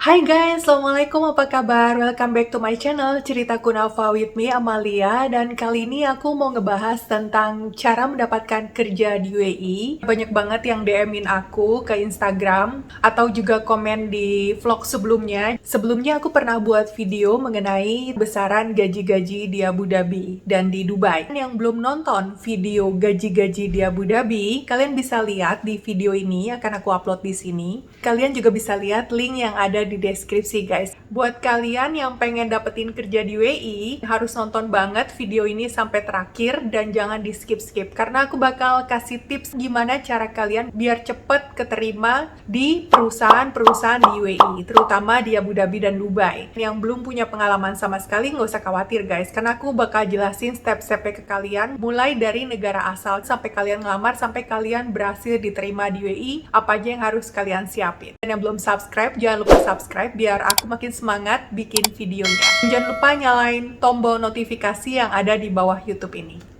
Hai guys, Assalamualaikum, apa kabar? Welcome back to my channel, Cerita Kunafa with me, Amalia. Dan kali ini aku mau ngebahas tentang cara mendapatkan kerja di UAE. Banyak banget yang DM-in aku ke Instagram, atau juga komen di vlog sebelumnya. Sebelumnya aku pernah buat video mengenai besaran gaji-gaji di Abu Dhabi dan di Dubai. Yang belum nonton video gaji-gaji di Abu Dhabi, kalian bisa lihat di video ini, akan aku upload di sini. Kalian juga bisa lihat link yang ada di deskripsi guys. Buat kalian yang pengen dapetin kerja di UAE, harus nonton banget video ini sampai terakhir dan jangan di skip-skip. Karena aku bakal kasih tips gimana cara kalian biar cepet keterima di perusahaan-perusahaan di UAE, terutama di Abu Dhabi dan Dubai. Yang belum punya pengalaman sama sekali nggak usah khawatir guys, karena aku bakal jelasin step-stepnya ke kalian, mulai dari negara asal sampai kalian ngelamar, sampai kalian berhasil diterima di UAE, apa aja yang harus kalian siapin. Dan yang belum subscribe, jangan lupa subscribe biar aku makin semangat bikin videonya. Dan jangan lupa nyalain tombol notifikasi yang ada di bawah YouTube ini.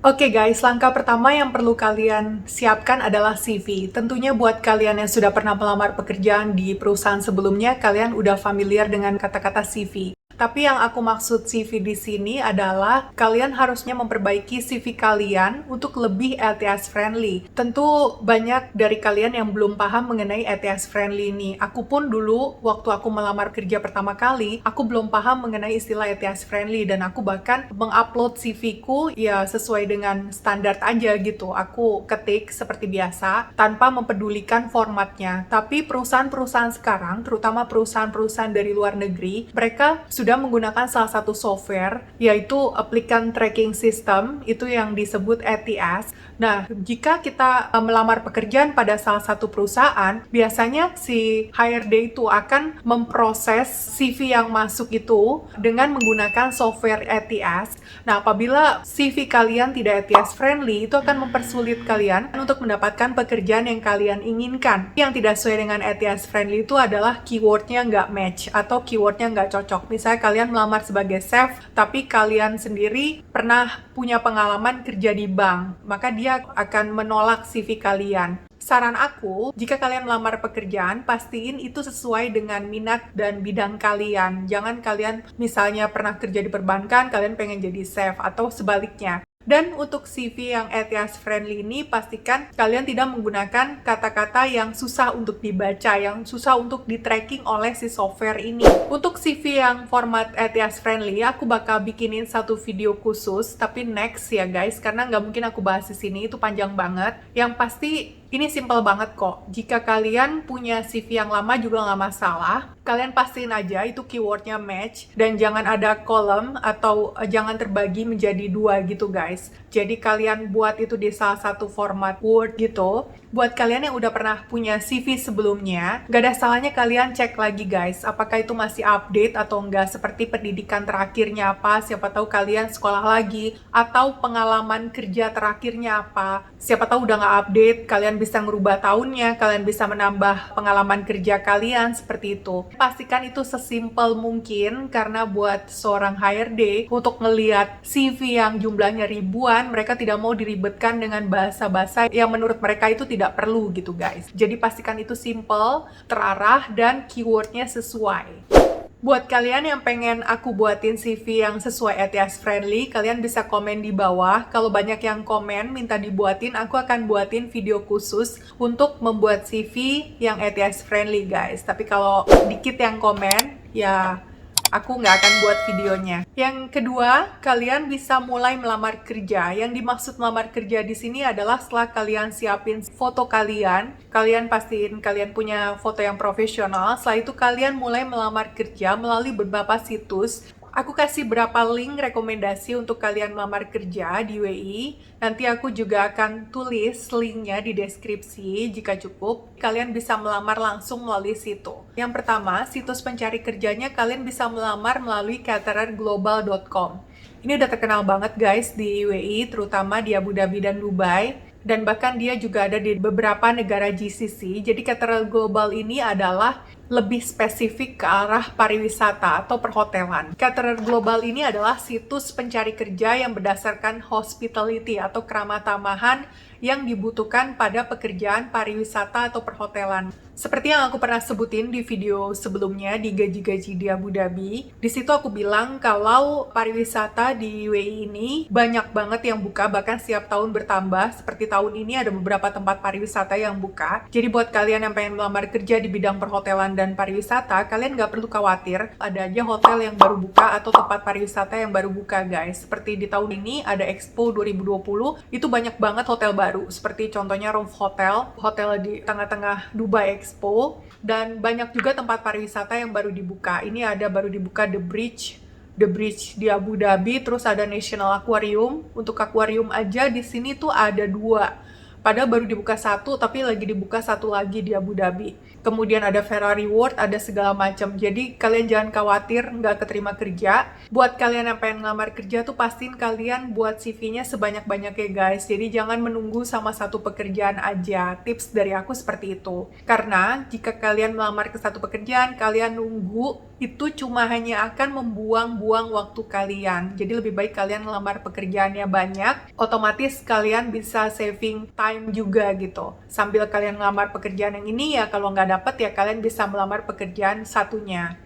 Oke guys, langkah pertama yang perlu kalian siapkan adalah CV. Tentunya buat kalian yang sudah pernah melamar pekerjaan di perusahaan sebelumnya, kalian udah familiar dengan kata-kata CV. Tapi yang aku maksud CV di sini adalah kalian harusnya memperbaiki CV kalian untuk lebih LTS friendly. Tentu banyak dari kalian yang belum paham mengenai LTS friendly ini. Aku pun dulu waktu aku melamar kerja pertama kali, aku belum paham mengenai istilah LTS friendly dan aku bahkan mengupload CV-ku ya sesuai dengan standar aja gitu. Aku ketik seperti biasa tanpa mempedulikan formatnya. Tapi perusahaan-perusahaan sekarang, terutama perusahaan-perusahaan dari luar negeri, mereka sudah menggunakan salah satu software, yaitu Applicant Tracking System, itu yang disebut ATS. Nah, jika kita melamar pekerjaan pada salah satu perusahaan, biasanya si HRD itu akan memproses CV yang masuk itu dengan menggunakan software ATS. Nah, apabila CV kalian tidak ATS friendly, itu akan mempersulit kalian untuk mendapatkan pekerjaan yang kalian inginkan. Yang tidak sesuai dengan ATS friendly itu adalah keywordnya nggak match atau keywordnya nggak cocok. Misalnya kalian melamar sebagai chef, tapi kalian sendiri pernah punya pengalaman kerja di bank, maka dia akan menolak CV kalian. Saran aku, jika kalian melamar pekerjaan, pastiin itu sesuai dengan minat dan bidang kalian. Jangan kalian misalnya pernah kerja di perbankan, kalian pengen jadi chef, atau sebaliknya. Dan untuk CV yang ATS friendly ini, pastikan kalian tidak menggunakan kata-kata yang susah untuk dibaca, yang susah untuk di-tracking oleh si software ini. Untuk CV yang format ATS friendly, aku bakal bikinin satu video khusus, tapi next ya guys, karena nggak mungkin aku bahas di sini, itu panjang banget. Yang pasti ini simple banget kok. Jika kalian punya CV yang lama juga nggak masalah. Kalian pastiin aja itu keywordnya match. Dan jangan ada kolom atau jangan terbagi menjadi dua gitu guys. Jadi kalian buat itu di salah satu format Word gitu. Buat kalian yang udah pernah punya CV sebelumnya, nggak ada salahnya kalian cek lagi guys. Apakah itu masih update atau enggak. Seperti pendidikan terakhirnya apa. Siapa tahu kalian sekolah lagi. Atau pengalaman kerja terakhirnya apa. Siapa tahu udah nggak update, kalian bisa ngerubah tahunnya, kalian bisa menambah pengalaman kerja kalian, seperti itu. Pastikan itu sesimpel mungkin, karena buat seorang HRD, untuk ngelihat CV yang jumlahnya ribuan, mereka tidak mau diribetkan dengan bahasa-bahasa yang menurut mereka itu tidak perlu gitu guys. Jadi pastikan itu simple, terarah, dan keywordnya sesuai. Buat kalian yang pengen aku buatin CV yang sesuai ATS friendly, kalian bisa komen di bawah. Kalau banyak yang komen minta dibuatin, aku akan buatin video khusus untuk membuat CV yang ATS friendly guys. Tapi kalau dikit yang komen, ya aku nggak akan buat videonya. Yang kedua, kalian bisa mulai melamar kerja. Yang dimaksud melamar kerja di sini adalah setelah kalian siapin foto kalian pastiin kalian punya foto yang profesional. Setelah itu kalian mulai melamar kerja melalui beberapa situs. Aku kasih berapa link rekomendasi untuk kalian melamar kerja di UAE. Nanti aku juga akan tulis linknya di deskripsi jika cukup. Kalian bisa melamar langsung melalui situ. Yang pertama, situs pencari kerjanya kalian bisa melamar melalui catererglobal.com. Ini udah terkenal banget guys di UAE, terutama di Abu Dhabi dan Dubai. Dan bahkan dia juga ada di beberapa negara GCC. Jadi Caterer Global ini adalah lebih spesifik ke arah pariwisata atau perhotelan. Caterer Global ini adalah situs pencari kerja yang berdasarkan hospitality atau keramah tamahan yang dibutuhkan pada pekerjaan pariwisata atau perhotelan. Seperti yang aku pernah sebutin di video sebelumnya di gaji-gaji di Abu Dhabi, di situ aku bilang kalau pariwisata di UAE ini banyak banget yang buka, bahkan setiap tahun bertambah. Seperti tahun ini ada beberapa tempat pariwisata yang buka. Jadi buat kalian yang pengen melamar kerja di bidang perhotelan dan pariwisata, kalian nggak perlu khawatir, ada aja hotel yang baru buka atau tempat pariwisata yang baru buka guys. Seperti di tahun ini ada Expo 2020, itu banyak banget hotel baru, seperti contohnya Roof Hotel, hotel di tengah-tengah Dubai Expo, dan banyak juga tempat pariwisata yang baru dibuka. Ini ada baru dibuka The Bridge di Abu Dhabi, terus ada National Aquarium. Untuk akuarium aja di sini tuh ada 2. Padahal baru dibuka 1, tapi lagi dibuka 1 lagi di Abu Dhabi. Kemudian ada Ferrari World, ada segala macam. Jadi kalian jangan khawatir nggak keterima kerja. Buat kalian yang pengen ngelamar kerja tuh pastiin kalian buat CV-nya sebanyak-banyaknya guys. Jadi jangan menunggu sama satu pekerjaan aja. Tips dari aku seperti itu. Karena jika kalian melamar ke satu pekerjaan, kalian nunggu, itu cuma hanya akan membuang-buang waktu kalian. Jadi lebih baik kalian ngelamar pekerjaannya banyak, otomatis kalian bisa saving time juga gitu. Sambil kalian ngelamar pekerjaan yang ini ya, kalau nggak dapet ya kalian bisa melamar pekerjaan satunya.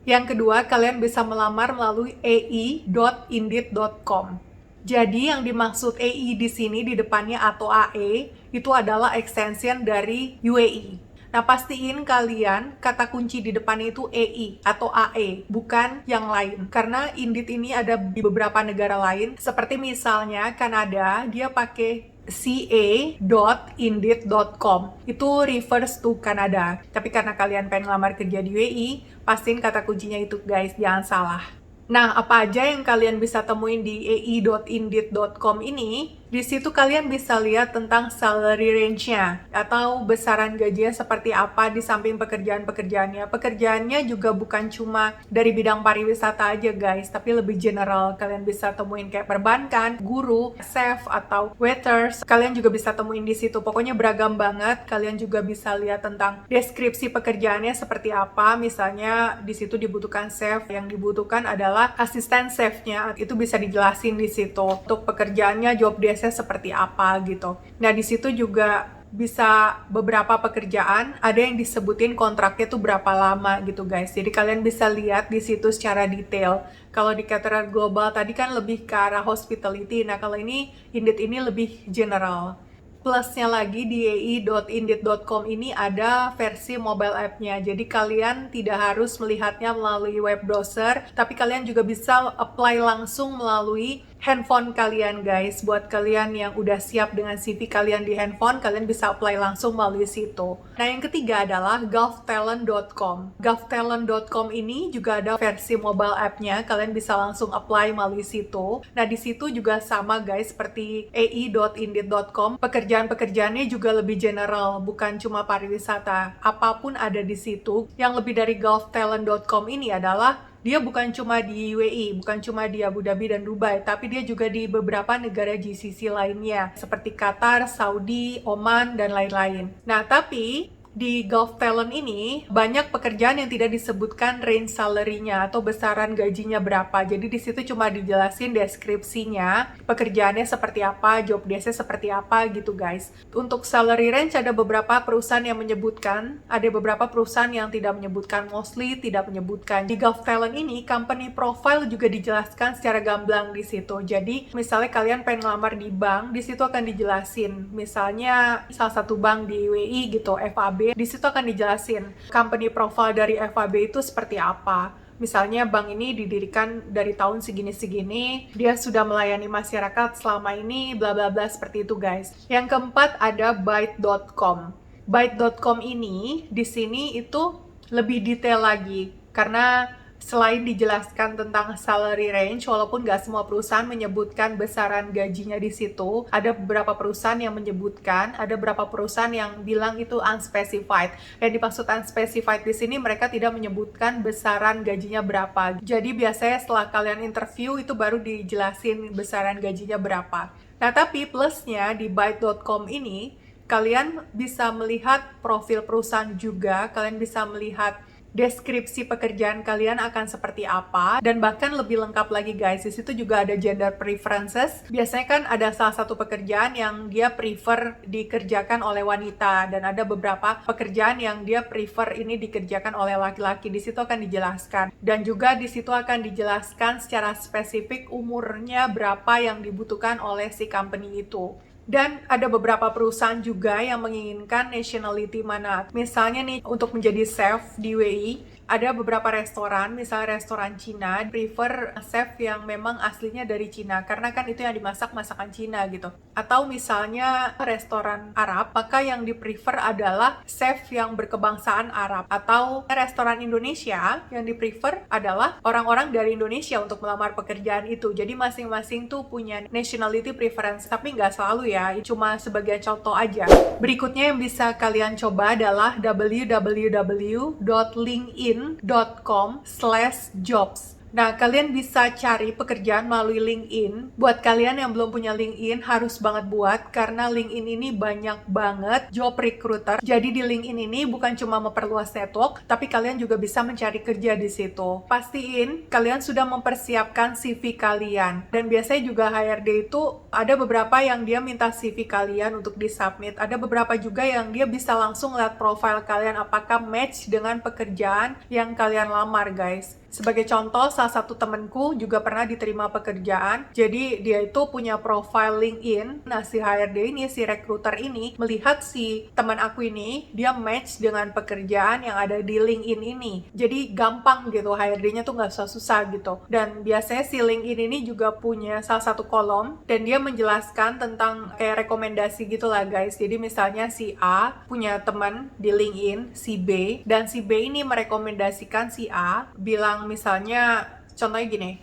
Yang kedua, kalian bisa melamar melalui ai.indeed.com. Jadi yang dimaksud AI di sini di depannya atau AE itu adalah extension dari UAE. Nah, pastiin kalian kata kunci di depannya itu EI atau AE, bukan yang lain. Karena Indeed ini ada di beberapa negara lain, seperti misalnya Kanada, dia pakai ca.indeed.com. Itu refers to Kanada. Tapi karena kalian pengen ngelamar kerja di UAE, pastiin kata kuncinya itu guys, jangan salah. Nah, apa aja yang kalian bisa temuin di ai.indeed.com ini? Di situ kalian bisa lihat tentang salary range-nya atau besaran gajinya seperti apa di samping pekerjaan-pekerjaannya. Pekerjaannya juga bukan cuma dari bidang pariwisata aja guys, tapi lebih general. Kalian bisa temuin kayak perbankan, guru, chef, atau waiters. Kalian juga bisa temuin di situ. Pokoknya beragam banget. Kalian juga bisa lihat tentang deskripsi pekerjaannya seperti apa. Misalnya di situ dibutuhkan chef, yang dibutuhkan adalah asisten chefnya. Itu bisa dijelasin di situ. Untuk pekerjaannya, job desk seperti apa gitu. Nah, di situ juga bisa beberapa pekerjaan, ada yang disebutin kontraknya tuh berapa lama gitu guys. Jadi kalian bisa lihat di situ secara detail. Kalau di Caterer Global tadi kan lebih ke arah hospitality. Nah, kalau ini Indeed ini lebih general. Plusnya lagi di ai.indeed.com ini ada versi mobile app-nya. Jadi kalian tidak harus melihatnya melalui web browser, tapi kalian juga bisa apply langsung melalui handphone kalian guys. Buat kalian yang udah siap dengan CV kalian di handphone, kalian bisa apply langsung melalui situ. Nah, yang ketiga adalah gulftalent.com. Gulftalent.com ini juga ada versi mobile app-nya. Kalian bisa langsung apply melalui situ. Nah, di situ juga sama guys seperti ai.indeed.com. Pekerjaan-pekerjaannya juga lebih general, bukan cuma pariwisata. Apapun ada di situ. Yang lebih dari gulftalent.com ini adalah dia bukan cuma di UAE, bukan cuma di Abu Dhabi dan Dubai, tapi dia juga di beberapa negara GCC lainnya, seperti Qatar, Saudi, Oman, dan lain-lain. Nah, tapi di Gulf Talent ini banyak pekerjaan yang tidak disebutkan range salary-nya atau besaran gajinya berapa. Jadi di situ cuma dijelasin deskripsinya, pekerjaannya seperti apa, job desk-nya seperti apa gitu guys. Untuk salary range ada beberapa perusahaan yang menyebutkan, ada beberapa perusahaan yang tidak menyebutkan, mostly tidak menyebutkan. Di Gulf Talent ini company profile juga dijelaskan secara gamblang di situ. Jadi misalnya kalian pengen ngelamar di bank, di situ akan dijelasin. Misalnya salah satu bank di UAE gitu, FAB, di situ akan dijelasin company profile dari FAB itu seperti apa. Misalnya bank ini didirikan dari tahun segini-segini, dia sudah melayani masyarakat selama ini, bla bla bla seperti itu guys. Yang keempat ada Byte.com. Byte.com ini di sini itu lebih detail lagi karena Selain dijelaskan tentang salary range, walaupun nggak semua perusahaan menyebutkan besaran gajinya di situ, ada beberapa perusahaan yang menyebutkan, ada beberapa perusahaan yang bilang itu unspecified. Yang dimaksud unspecified di sini mereka tidak menyebutkan besaran gajinya berapa. Jadi biasanya setelah kalian interview itu baru dijelasin besaran gajinya berapa. Nah, tapi plusnya di Byte.com ini, kalian bisa melihat profil perusahaan juga, kalian bisa melihat deskripsi pekerjaan kalian akan seperti apa, dan bahkan lebih lengkap lagi guys, di situ juga ada gender preferences. Biasanya kan ada salah satu pekerjaan yang dia prefer dikerjakan oleh wanita, dan ada beberapa pekerjaan yang dia prefer ini dikerjakan oleh laki-laki. Di situ akan dijelaskan, dan juga di situ akan dijelaskan secara spesifik umurnya berapa yang dibutuhkan oleh si company itu. Dan ada beberapa perusahaan juga yang menginginkan nationality mana. Misalnya nih, untuk menjadi chef di UAE, ada beberapa restoran, misalnya restoran Cina, prefer chef yang memang aslinya dari Cina, karena kan itu yang dimasak masakan Cina gitu. Atau misalnya restoran Arab, maka yang di-prefer adalah chef yang berkebangsaan Arab. Atau restoran Indonesia, yang di-prefer adalah orang-orang dari Indonesia untuk melamar pekerjaan itu. Jadi masing-masing tuh punya nationality preference, tapi nggak selalu ya, cuma sebagai contoh aja. Berikutnya yang bisa kalian coba adalah www.linkedin.com/jobs. Nah, kalian bisa cari pekerjaan melalui LinkedIn. Buat kalian yang belum punya LinkedIn, harus banget buat, karena LinkedIn ini banyak banget job recruiter. Jadi di LinkedIn ini bukan cuma memperluas network, tapi kalian juga bisa mencari kerja di situ. Pastiin kalian sudah mempersiapkan CV kalian. Dan biasanya juga HRD itu ada beberapa yang dia minta CV kalian untuk disubmit. Ada beberapa juga yang dia bisa langsung lihat profile kalian apakah match dengan pekerjaan yang kalian lamar, guys. Sebagai contoh, salah satu temenku juga pernah diterima pekerjaan. Jadi dia itu punya profile LinkedIn. Nah, si HRD ini, si recruiter ini, melihat si teman aku ini, dia match dengan pekerjaan yang ada di LinkedIn ini. Jadi gampang gitu, HRD-nya tuh nggak susah-susah gitu. Dan biasanya si LinkedIn ini juga punya salah satu kolom, dan dia menjelaskan tentang kayak rekomendasi gitu lah guys. Jadi misalnya si A punya teman di LinkedIn, si B, dan si B ini merekomendasikan si A, bilang misalnya, contohnya gini,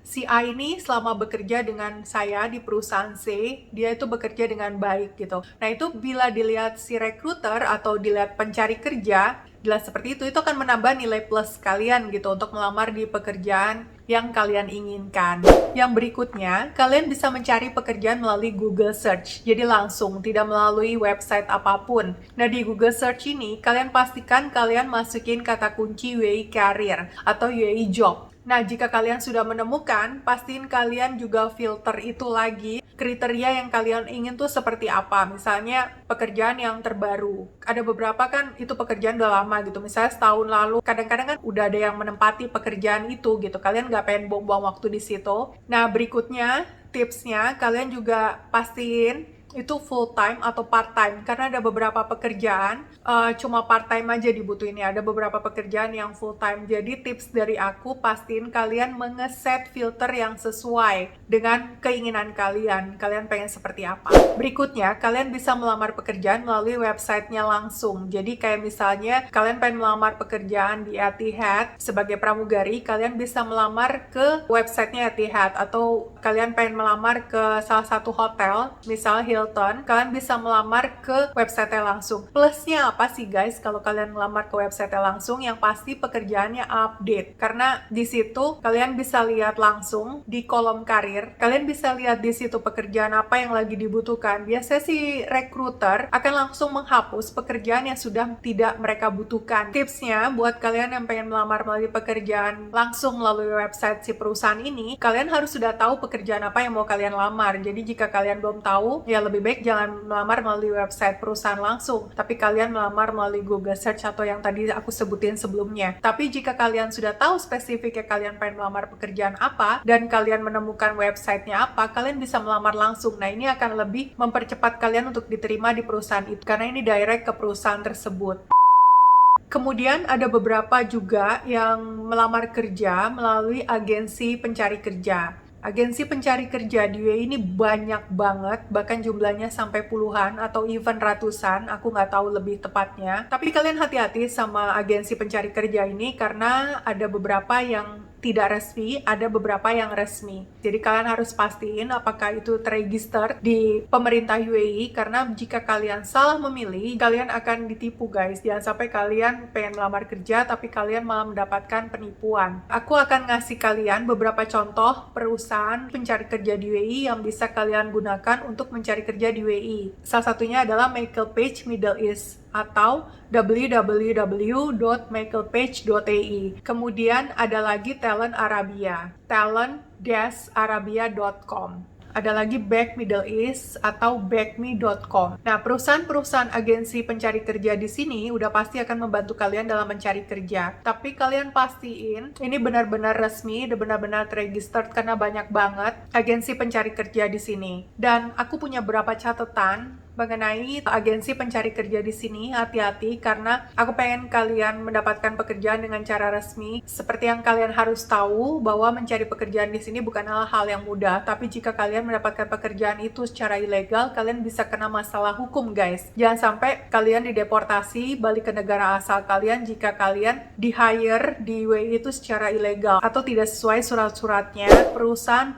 si A ini selama bekerja dengan saya di perusahaan C, dia itu bekerja dengan baik gitu. Nah, itu bila dilihat si recruiter atau dilihat pencari kerja, jelas seperti itu akan menambah nilai plus kalian gitu untuk melamar di pekerjaan yang kalian inginkan. Yang berikutnya, kalian bisa mencari pekerjaan melalui Google Search. Jadi langsung, tidak melalui website apapun. Nah, di Google Search ini, kalian pastikan kalian masukin kata kunci UAE Career atau UAE Job. Nah, jika kalian sudah menemukan, pastiin kalian juga filter itu lagi. Kriteria yang kalian ingin tuh seperti apa. Misalnya, pekerjaan yang terbaru. Ada beberapa kan itu pekerjaan udah lama gitu. Misalnya setahun lalu, kadang-kadang kan udah ada yang menempati pekerjaan itu gitu. Kalian nggak pengen buang-buang waktu di situ. Nah, berikutnya, tipsnya, kalian juga pastiin itu full time atau part time, karena ada beberapa pekerjaan cuma part time aja dibutuhinnya, ada beberapa pekerjaan yang full time. Jadi tips dari aku, pastiin kalian mengeset filter yang sesuai dengan keinginan kalian pengen seperti apa. Berikutnya, kalian bisa melamar pekerjaan melalui websitenya langsung. Jadi kayak misalnya kalian pengen melamar pekerjaan di Etihad sebagai pramugari, kalian bisa melamar ke websitenya Etihad, atau kalian pengen melamar ke salah satu hotel, misal Hilton, kalian bisa melamar ke website-nya langsung. Plusnya apa sih guys kalau kalian melamar ke website-nya langsung? Yang pasti pekerjaannya update, karena di situ kalian bisa lihat langsung di kolom karir, kalian bisa lihat di situ pekerjaan apa yang lagi dibutuhkan. Biasanya si recruiter akan langsung menghapus pekerjaan yang sudah tidak mereka butuhkan. Tipsnya buat kalian yang pengen melamar melalui pekerjaan langsung melalui website si perusahaan ini, kalian harus sudah tahu pekerjaan apa yang mau kalian lamar. Jadi jika kalian belum tahu, ya lebih baik jangan melamar melalui website perusahaan langsung, tapi kalian melamar melalui Google Search atau yang tadi aku sebutin sebelumnya. Tapi jika kalian sudah tahu spesifiknya kalian pengen melamar pekerjaan apa, dan kalian menemukan websitenya apa, kalian bisa melamar langsung. Nah, ini akan lebih mempercepat kalian untuk diterima di perusahaan itu, karena ini direct ke perusahaan tersebut. Kemudian ada beberapa juga yang melamar kerja melalui agensi pencari kerja. Agensi pencari kerja di UAE ini banyak banget, bahkan jumlahnya sampai puluhan atau even ratusan, aku nggak tahu lebih tepatnya. Tapi kalian hati-hati sama agensi pencari kerja ini karena ada beberapa yang tidak resmi, ada beberapa yang resmi. Jadi kalian harus pastiin apakah itu terregister di pemerintah UAE karena jika kalian salah memilih, kalian akan ditipu guys. Jangan sampai kalian pengen melamar kerja tapi kalian malah mendapatkan penipuan. Aku akan ngasih kalian beberapa contoh perusahaan pencari kerja di UAE yang bisa kalian gunakan untuk mencari kerja di UAE. Salah satunya adalah Michael Page Middle East atau www.michaelpage.ai. Kemudian ada lagi Talent Arabia, talent-arabia.com. Ada lagi Back Middle East atau backme.com. Nah, perusahaan-perusahaan agensi pencari kerja di sini udah pasti akan membantu kalian dalam mencari kerja. Tapi kalian pastiin ini benar-benar resmi, benar-benar terregistered karena banyak banget agensi pencari kerja di sini. Dan aku punya beberapa catatan mengenai agensi pencari kerja di sini. Hati-hati karena aku pengen kalian mendapatkan pekerjaan dengan cara resmi. Seperti yang kalian harus tahu bahwa mencari pekerjaan di sini bukanlah hal yang mudah, tapi jika kalian mendapatkan pekerjaan itu secara ilegal, kalian bisa kena masalah hukum guys. Jangan sampai kalian dideportasi balik ke negara asal kalian jika kalian di-hire di UAE itu secara ilegal atau tidak sesuai surat-suratnya. Perusahaan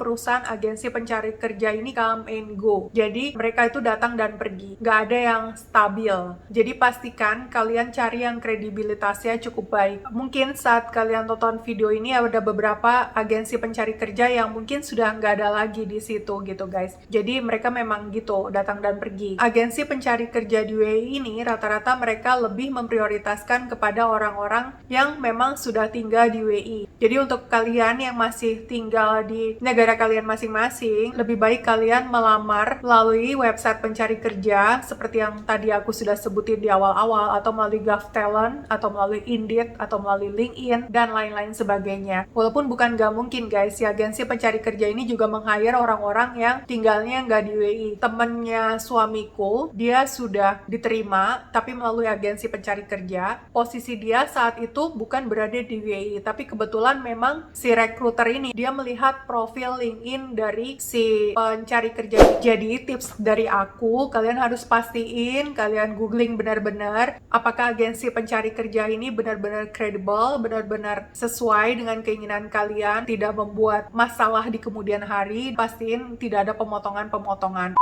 agensi pencari kerja ini come and go. Jadi mereka itu datang dan pergi, nggak ada yang stabil. Jadi pastikan kalian cari yang kredibilitasnya cukup baik. Mungkin saat kalian tonton video ini ada beberapa agensi pencari kerja yang mungkin sudah nggak ada lagi di situ gitu guys. Jadi mereka memang gitu, datang dan pergi. Agensi pencari kerja di UAE ini rata-rata mereka lebih memprioritaskan kepada orang-orang yang memang sudah tinggal di UAE. Jadi untuk kalian yang masih tinggal di negara kalian masing-masing, lebih baik kalian melamar melalui website pencari kerja seperti yang tadi aku sudah sebutin di awal-awal, atau melalui GovTalent, atau melalui Indeed, atau melalui LinkedIn, dan lain-lain sebagainya. Walaupun bukan gak mungkin guys, si agensi pencari kerja ini juga meng-hire orang-orang yang tinggalnya nggak di UAE. Temennya suamiku, dia sudah diterima, tapi melalui agensi pencari kerja. Posisi dia saat itu bukan berada di UAE, tapi kebetulan memang si recruiter ini, dia melihat profil LinkedIn dari si pencari kerja. Jadi tips dari aku, kalian harus pastiin, kalian googling benar-benar apakah agensi pencari kerja ini benar-benar kredibel, benar-benar sesuai dengan keinginan kalian, tidak membuat masalah di kemudian hari. Pastiin tidak ada pemotongan-pemotongan.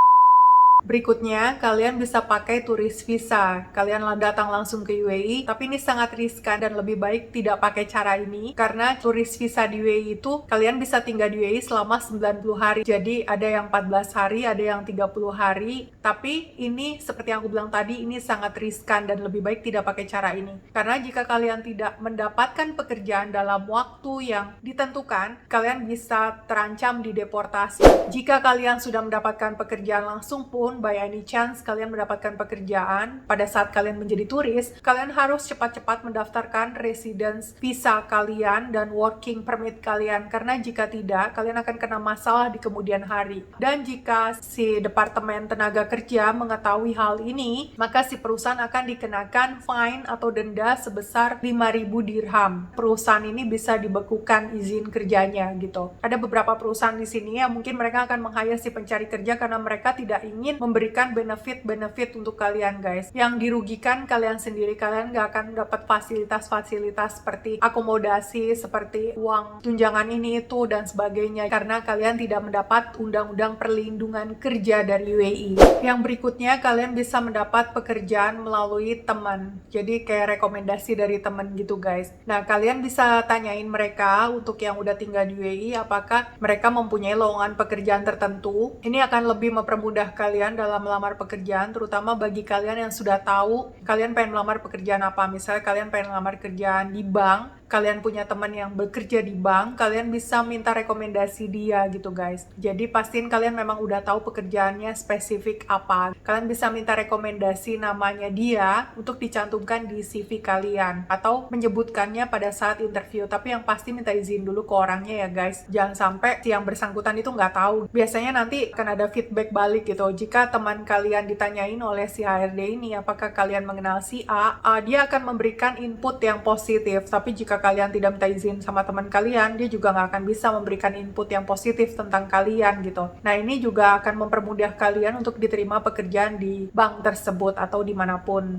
Berikutnya, kalian bisa pakai turis visa. Kalian datang langsung ke UAE, tapi ini sangat riskan dan lebih baik tidak pakai cara ini karena turis visa di UAE itu kalian bisa tinggal di UAE selama 90 hari. Jadi ada yang 14 hari, ada yang 30 hari. Tapi ini seperti yang aku bilang tadi, ini sangat riskan dan lebih baik tidak pakai cara ini. Karena jika kalian tidak mendapatkan pekerjaan dalam waktu yang ditentukan, kalian bisa terancam dideportasi. Jika kalian sudah mendapatkan pekerjaan langsung pun, by any chance kalian mendapatkan pekerjaan pada saat kalian menjadi turis, kalian harus cepat-cepat mendaftarkan residence visa kalian dan working permit kalian, karena jika tidak, kalian akan kena masalah di kemudian hari. Dan jika si Departemen Tenaga Kerja mengetahui hal ini, maka si perusahaan akan dikenakan fine atau denda sebesar 5.000 dirham. Perusahaan ini bisa dibekukan izin kerjanya gitu. Ada beberapa perusahaan di sini yang mungkin mereka akan meng-hire si pencari kerja karena mereka tidak ingin memberikan benefit untuk kalian guys. Yang dirugikan kalian sendiri, kalian nggak akan dapat fasilitas-fasilitas seperti akomodasi, seperti uang tunjangan ini itu dan sebagainya karena kalian tidak mendapat undang-undang perlindungan kerja dari UAE. Yang berikutnya, kalian bisa mendapat pekerjaan melalui teman. Jadi kayak rekomendasi dari teman gitu guys. Nah, kalian bisa tanyain mereka untuk yang udah tinggal di UAE apakah mereka mempunyai lowongan pekerjaan tertentu. Ini akan lebih mempermudah kalian dalam melamar pekerjaan, terutama bagi kalian yang sudah tahu kalian pengen melamar pekerjaan apa. Misalnya kalian pengen melamar kerjaan di bank, kalian punya teman yang bekerja di bank, kalian bisa minta rekomendasi dia gitu guys. Jadi pastiin kalian memang udah tahu pekerjaannya spesifik apa. Kalian bisa minta rekomendasi namanya dia untuk dicantumkan di CV kalian atau menyebutkannya pada saat interview. Tapi yang pasti minta izin dulu ke orangnya ya guys. Jangan sampai si yang bersangkutan itu nggak tahu. Biasanya nanti akan ada feedback balik gitu. Jika teman kalian ditanyain oleh si HRD ini apakah kalian mengenal si A, dia akan memberikan input yang positif. Tapi jika jika kalian tidak minta izin sama teman kalian, dia juga nggak akan bisa memberikan input yang positif tentang kalian gitu. Nah, ini juga akan mempermudah kalian untuk diterima pekerjaan di bank tersebut atau dimanapun.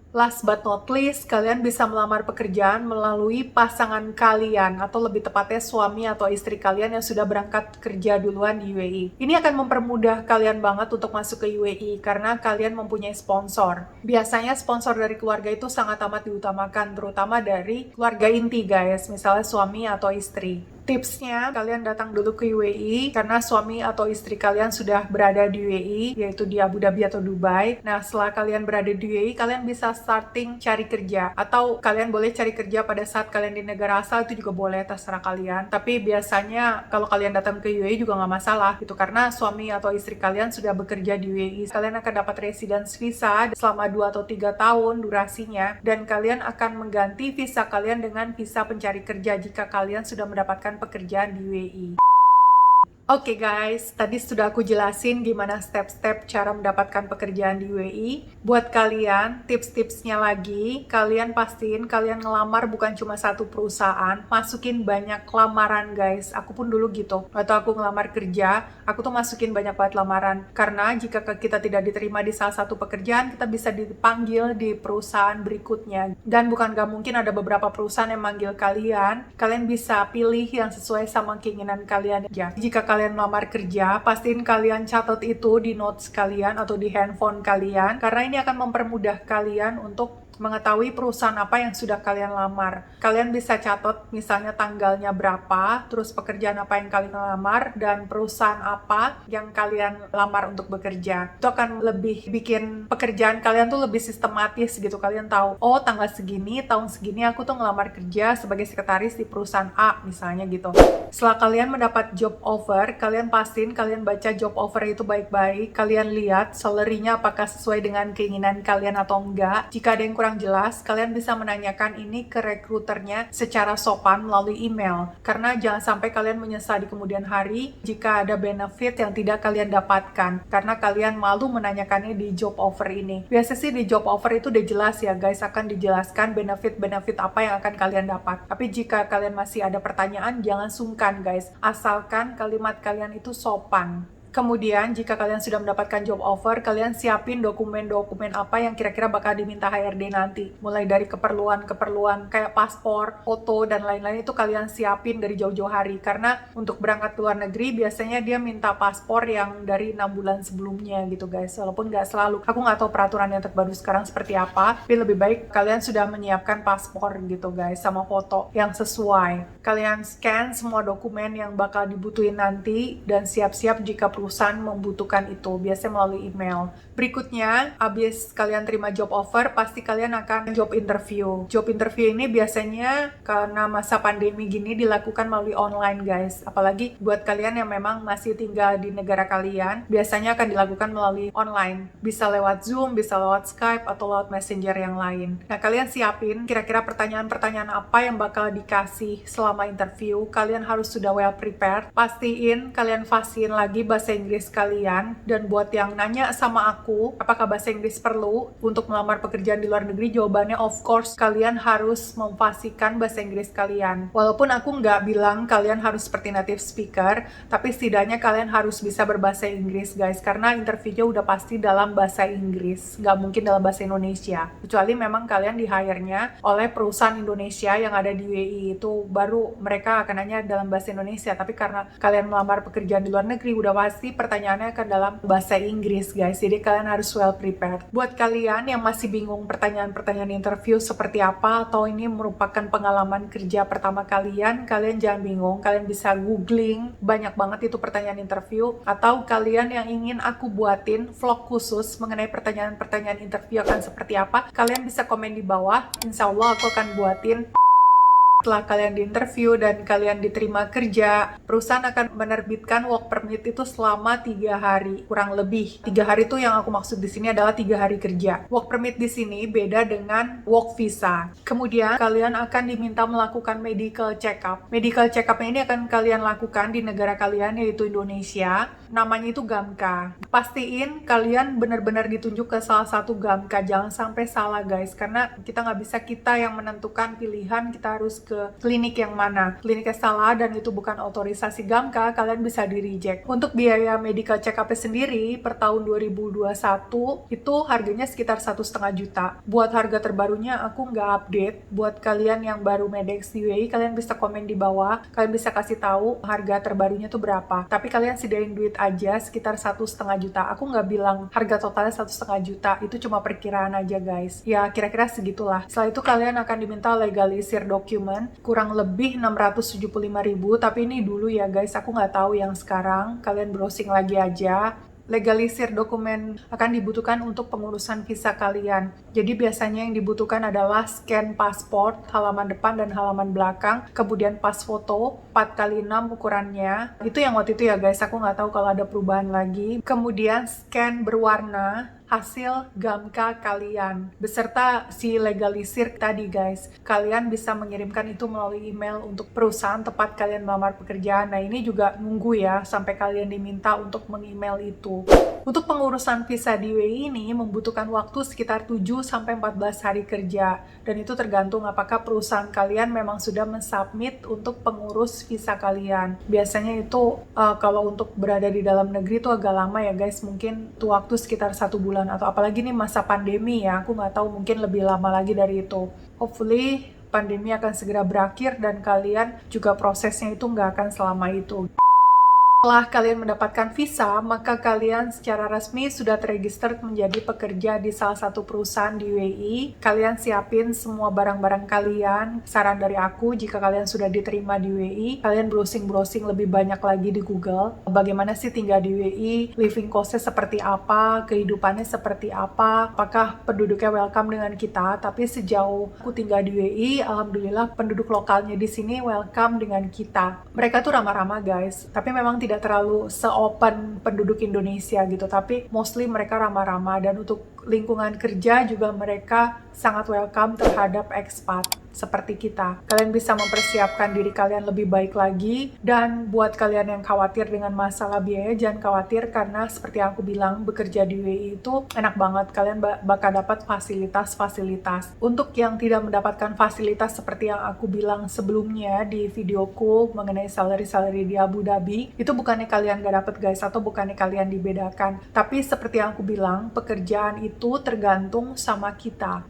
Last but not least, kalian bisa melamar pekerjaan melalui pasangan kalian atau lebih tepatnya suami atau istri kalian yang sudah berangkat kerja duluan di UAE. Ini akan mempermudah kalian banget untuk masuk ke UAE karena kalian mempunyai sponsor. Biasanya sponsor dari keluarga itu sangat amat diutamakan, terutama dari keluarga inti guys, misalnya suami atau istri. Tipsnya, kalian datang dulu ke UAE karena suami atau istri kalian sudah berada di UAE, yaitu di Abu Dhabi atau Dubai. Nah, setelah kalian berada di UAE, kalian bisa starting cari kerja. Atau kalian boleh cari kerja pada saat kalian di negara asal, itu juga boleh, terserah kalian. Tapi biasanya kalau kalian datang ke UAE juga nggak masalah gitu, karena suami atau istri kalian sudah bekerja di UAE. Kalian akan dapat residence visa selama 2 atau 3 tahun durasinya, dan kalian akan mengganti visa kalian dengan visa pencari kerja jika kalian sudah mendapatkan pekerjaan di UAE. Oke guys, tadi sudah aku jelasin gimana step-step cara mendapatkan pekerjaan di UAE. Buat kalian, tips-tipsnya lagi, kalian pastiin kalian ngelamar bukan cuma satu perusahaan, masukin banyak lamaran guys. Aku pun dulu gitu, waktu aku ngelamar kerja, aku tuh masukin banyak banget lamaran. Karena jika kita tidak diterima di salah satu pekerjaan, kita bisa dipanggil di perusahaan berikutnya. Dan bukan gak mungkin ada beberapa perusahaan yang manggil kalian, kalian bisa pilih yang sesuai sama keinginan kalian aja. Jika kalian melamar kerja, pastiin kalian catat itu di notes kalian atau di handphone kalian, karena ini akan mempermudah kalian untuk mengetahui perusahaan apa yang sudah kalian lamar. Kalian bisa catat misalnya tanggalnya berapa, terus pekerjaan apa yang kalian lamar, dan perusahaan apa yang kalian lamar untuk bekerja. Itu akan lebih bikin pekerjaan kalian tuh lebih sistematis gitu. Kalian tahu, oh tanggal segini, tahun segini aku tuh ngelamar kerja sebagai sekretaris di perusahaan A misalnya gitu. Setelah kalian mendapat job offer, kalian pastiin kalian baca job offer itu baik-baik. Kalian lihat salary-nya apakah sesuai dengan keinginan kalian atau enggak. Jika ada yang kurang jelas, kalian bisa menanyakan ini ke rekruternya secara sopan melalui email. Karena jangan sampai kalian menyesal di kemudian hari jika ada benefit yang tidak kalian dapatkan. Karena kalian malu menanyakannya di job offer ini. Biasa sih di job offer itu udah jelas ya guys, akan dijelaskan benefit-benefit apa yang akan kalian dapat. Tapi jika kalian masih ada pertanyaan, jangan sungkan guys. Asalkan kalimat kalian itu sopan. Kemudian, jika kalian sudah mendapatkan job offer, kalian siapin dokumen-dokumen apa yang kira-kira bakal diminta HRD nanti. Mulai dari keperluan-keperluan kayak paspor, foto, dan lain-lain itu kalian siapin dari jauh-jauh hari. Karena untuk berangkat ke luar negeri, biasanya dia minta paspor yang dari 6 bulan sebelumnya gitu guys. Walaupun nggak selalu. Aku nggak tahu peraturan yang terbaru sekarang seperti apa, tapi lebih baik kalian sudah menyiapkan paspor gitu guys, sama foto yang sesuai. Kalian scan semua dokumen yang bakal dibutuhin nanti, dan siap-siap jika perusahaan membutuhkan itu, biasanya melalui email. Berikutnya, abis kalian terima job offer, pasti kalian akan job interview. Job interview ini biasanya karena masa pandemi gini dilakukan melalui online guys. Apalagi buat kalian yang memang masih tinggal di negara kalian, biasanya akan dilakukan melalui online. Bisa lewat Zoom, bisa lewat Skype, atau lewat Messenger yang lain. Nah, kalian siapin kira-kira pertanyaan-pertanyaan apa yang bakal dikasih selama interview. Kalian harus sudah well prepared. Pastiin kalian fasih lagi bahasa Inggris kalian. Dan buat yang nanya sama aku, apakah bahasa Inggris perlu untuk melamar pekerjaan di luar negeri? Jawabannya of course, kalian harus memfasihkan bahasa Inggris kalian. Walaupun aku nggak bilang kalian harus seperti native speaker, tapi setidaknya kalian harus bisa berbahasa Inggris guys, karena interviewnya udah pasti dalam bahasa Inggris, nggak mungkin dalam bahasa Indonesia. Kecuali memang kalian di-hire-nya oleh perusahaan Indonesia yang ada di UAE, itu baru mereka akan nanya dalam bahasa Indonesia. Tapi karena kalian melamar pekerjaan di luar negeri, udah pasti pertanyaannya akan dalam bahasa Inggris guys, jadi kalian harus well prepared. Buat kalian yang masih bingung pertanyaan-pertanyaan interview seperti apa, atau ini merupakan pengalaman kerja pertama kalian jangan bingung, kalian bisa googling, banyak banget itu pertanyaan interview. Atau kalian yang ingin aku buatin vlog khusus mengenai pertanyaan-pertanyaan interview akan seperti apa, kalian bisa komen di bawah, insya Allah aku akan buatin. Setelah kalian diinterview dan kalian diterima kerja, perusahaan akan menerbitkan work permit itu selama 3 hari, kurang lebih. 3 hari itu yang aku maksud di sini adalah 3 hari kerja. Work permit di sini beda dengan work visa. Kemudian kalian akan diminta melakukan medical check-up. Medical check-up ini akan kalian lakukan di negara kalian, yaitu Indonesia. Namanya itu GAMKA. Pastiin kalian benar-benar ditunjuk ke salah satu GAMKA. Jangan sampai salah guys, karena kita nggak bisa kita yang menentukan pilihan, kita harus ke klinik yang mana. Kliniknya salah dan itu bukan otorisasi GAMKA, kalian bisa di-reject. Untuk biaya medical check-up sendiri per tahun 2021 itu harganya sekitar 1,5 juta. Buat harga terbarunya aku nggak update. Buat kalian yang baru Medex di UAE, kalian bisa komen di bawah. Kalian bisa kasih tahu harga terbarunya tuh berapa. Tapi kalian sediain duit aja sekitar 1,5 juta. Aku nggak bilang harga totalnya 1,5 juta. Itu cuma perkiraan aja guys. Ya kira-kira segitulah. Setelah itu kalian akan diminta legalisir dokumen kurang lebih 675.000, tapi ini dulu ya guys, aku nggak tahu yang sekarang. Kalian browsing lagi aja. Legalisir dokumen akan dibutuhkan untuk pengurusan visa kalian. Jadi biasanya yang dibutuhkan adalah scan pasport, halaman depan dan halaman belakang, kemudian pas foto 4x6 ukurannya. Itu yang waktu itu ya guys, aku nggak tahu kalau ada perubahan lagi. Kemudian scan berwarna hasil GAMKA kalian beserta si legalisir tadi guys. Kalian bisa mengirimkan itu melalui email untuk perusahaan tempat kalian melamar pekerjaan. Nah ini juga nunggu ya sampai kalian diminta untuk meng-email itu. Untuk pengurusan visa di UAE ini membutuhkan waktu sekitar 7-14 hari kerja, dan itu tergantung apakah perusahaan kalian memang sudah mensubmit untuk pengurus visa kalian. Biasanya itu kalau untuk berada di dalam negeri itu agak lama ya guys, mungkin tuh waktu sekitar 1 bulan, atau apalagi nih masa pandemi ya, aku nggak tahu mungkin lebih lama lagi dari itu. Hopefully pandemi akan segera berakhir dan kalian juga prosesnya itu nggak akan selama itu. Setelah kalian mendapatkan visa, maka kalian secara resmi sudah terregister menjadi pekerja di salah satu perusahaan di UAE. Kalian siapin semua barang-barang kalian. Saran dari aku, jika kalian sudah diterima di UAE, kalian browsing-browsing lebih banyak lagi di Google. Bagaimana sih tinggal di UAE, living cost-nya seperti apa, kehidupannya seperti apa, apakah penduduknya welcome dengan kita. Tapi sejauh aku tinggal di UAE, alhamdulillah penduduk lokalnya di sini welcome dengan kita. Mereka tuh ramah-ramah guys, tapi memang tidak terlalu se-open penduduk Indonesia gitu, tapi mostly mereka ramah-ramah, dan untuk lingkungan kerja juga mereka sangat welcome terhadap expat seperti kita. Kalian bisa mempersiapkan diri kalian lebih baik lagi, dan buat kalian yang khawatir dengan masalah biaya, jangan khawatir karena seperti yang aku bilang, bekerja di UAE itu enak banget. Kalian bakal dapat fasilitas-fasilitas. Untuk yang tidak mendapatkan fasilitas seperti yang aku bilang sebelumnya di videoku mengenai salary-salary di Abu Dhabi, itu bukannya kalian gak dapet guys, atau bukannya kalian dibedakan. Tapi seperti yang aku bilang, pekerjaan itu tergantung sama kita.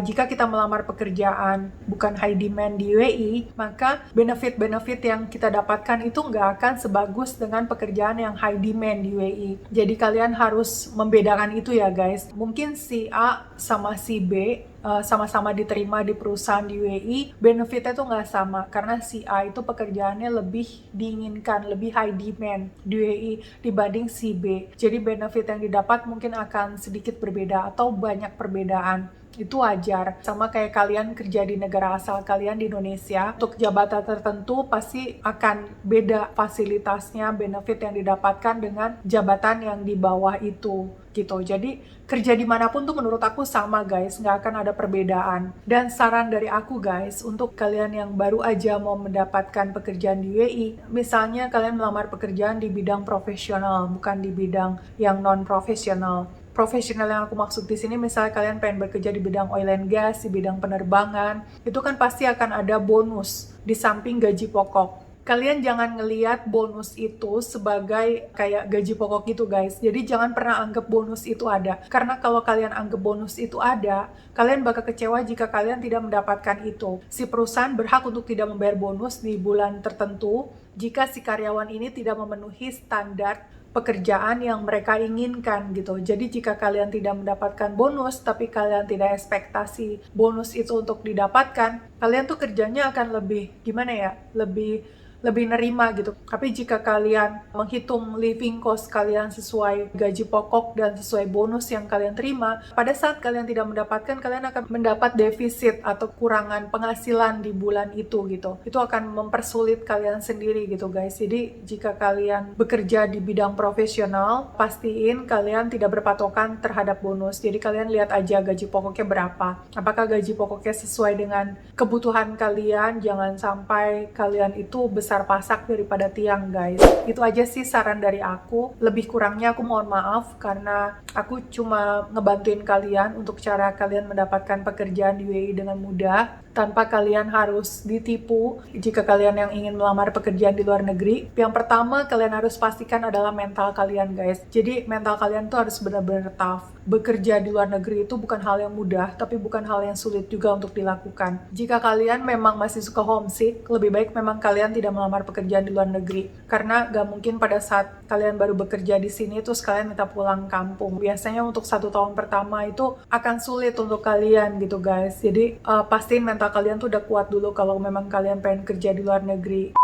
Jika kita melamar pekerjaan bukan high demand di UAE, maka benefit-benefit yang kita dapatkan itu nggak akan sebagus dengan pekerjaan yang high demand di UAE. Jadi kalian harus membedakan itu ya guys. Mungkin si A sama si B sama-sama diterima di perusahaan di UAE, benefitnya tuh nggak sama, karena si A itu pekerjaannya lebih diinginkan, lebih high demand di UAE dibanding si B. Jadi benefit yang didapat mungkin akan sedikit berbeda atau banyak perbedaan. Itu wajar, sama kayak kalian kerja di negara asal kalian di Indonesia. Untuk jabatan tertentu pasti akan beda fasilitasnya, benefit yang didapatkan dengan jabatan yang di bawah itu gitu. Jadi kerja dimanapun tuh menurut aku sama guys, nggak akan ada perbedaan. Dan saran dari aku guys, untuk kalian yang baru aja mau mendapatkan pekerjaan di UAE, misalnya kalian melamar pekerjaan di bidang profesional, bukan di bidang yang non-profesional. Profesional yang aku maksud di sini, misalnya kalian pengen bekerja di bidang oil and gas, di bidang penerbangan, itu kan pasti akan ada bonus di samping gaji pokok. Kalian jangan ngelihat bonus itu sebagai kayak gaji pokok gitu guys. Jadi jangan pernah anggap bonus itu ada. Karena kalau kalian anggap bonus itu ada, kalian bakal kecewa jika kalian tidak mendapatkan itu. Si perusahaan berhak untuk tidak membayar bonus di bulan tertentu jika si karyawan ini tidak memenuhi standar pekerjaan yang mereka inginkan gitu. Jadi jika kalian tidak mendapatkan bonus, tapi kalian tidak ekspektasi bonus itu untuk didapatkan, kalian tuh kerjanya akan lebih, gimana ya, lebih lebih nerima gitu. Tapi jika kalian menghitung living cost kalian sesuai gaji pokok dan sesuai bonus yang kalian terima, pada saat kalian tidak mendapatkan, kalian akan mendapat defisit atau kurangan penghasilan di bulan itu gitu. Itu akan mempersulit kalian sendiri gitu guys. Jadi jika kalian bekerja di bidang profesional, pastiin kalian tidak berpatokan terhadap bonus. Jadi kalian lihat aja gaji pokoknya berapa. Apakah gaji pokoknya sesuai dengan kebutuhan kalian? Jangan sampai kalian itu besar pasak daripada tiang guys. Itu aja sih saran dari aku. Lebih kurangnya aku mohon maaf karena aku cuma ngebantuin kalian untuk cara kalian mendapatkan pekerjaan di UAE dengan mudah tanpa kalian harus ditipu. Jika kalian yang ingin melamar pekerjaan di luar negeri, yang pertama kalian harus pastikan adalah mental kalian guys. Jadi mental kalian tuh harus benar-benar tough. Bekerja di luar negeri itu bukan hal yang mudah, tapi bukan hal yang sulit juga untuk dilakukan. Jika kalian memang masih suka homesick, lebih baik memang kalian tidak melamar pekerjaan di luar negeri. Karena gak mungkin pada saat kalian baru bekerja di sini terus kalian minta pulang kampung. Biasanya untuk 1 tahun pertama itu akan sulit untuk kalian gitu guys. Jadi pastiin mental kalian tuh udah kuat dulu kalau memang kalian pengen kerja di luar negeri.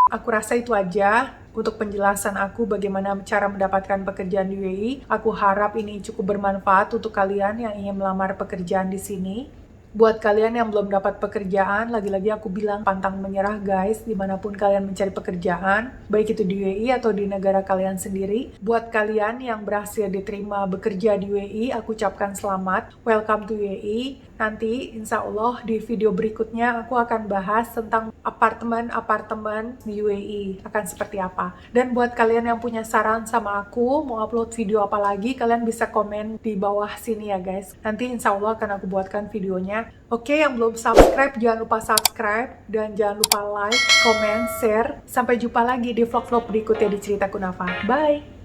Aku rasa itu aja untuk penjelasan aku bagaimana cara mendapatkan pekerjaan di UAE. Aku harap ini cukup bermanfaat untuk kalian yang ingin melamar pekerjaan di sini. Buat kalian yang belum dapat pekerjaan, lagi-lagi aku bilang pantang menyerah guys, dimanapun kalian mencari pekerjaan, baik itu di UAE atau di negara kalian sendiri. Buat kalian yang berhasil diterima bekerja di UAE, aku ucapkan selamat, welcome to UAE. Nanti insya Allah di video berikutnya aku akan bahas tentang apartemen di UAE akan seperti apa. Dan buat kalian yang punya saran sama aku, mau upload video apa lagi, kalian bisa komen di bawah sini ya guys. Nanti insya Allah akan aku buatkan videonya. Oke, yang belum subscribe, jangan lupa subscribe. Dan jangan lupa like, comment, share. Sampai jumpa lagi di vlog-vlog berikutnya di Cerita Kunafa. Bye!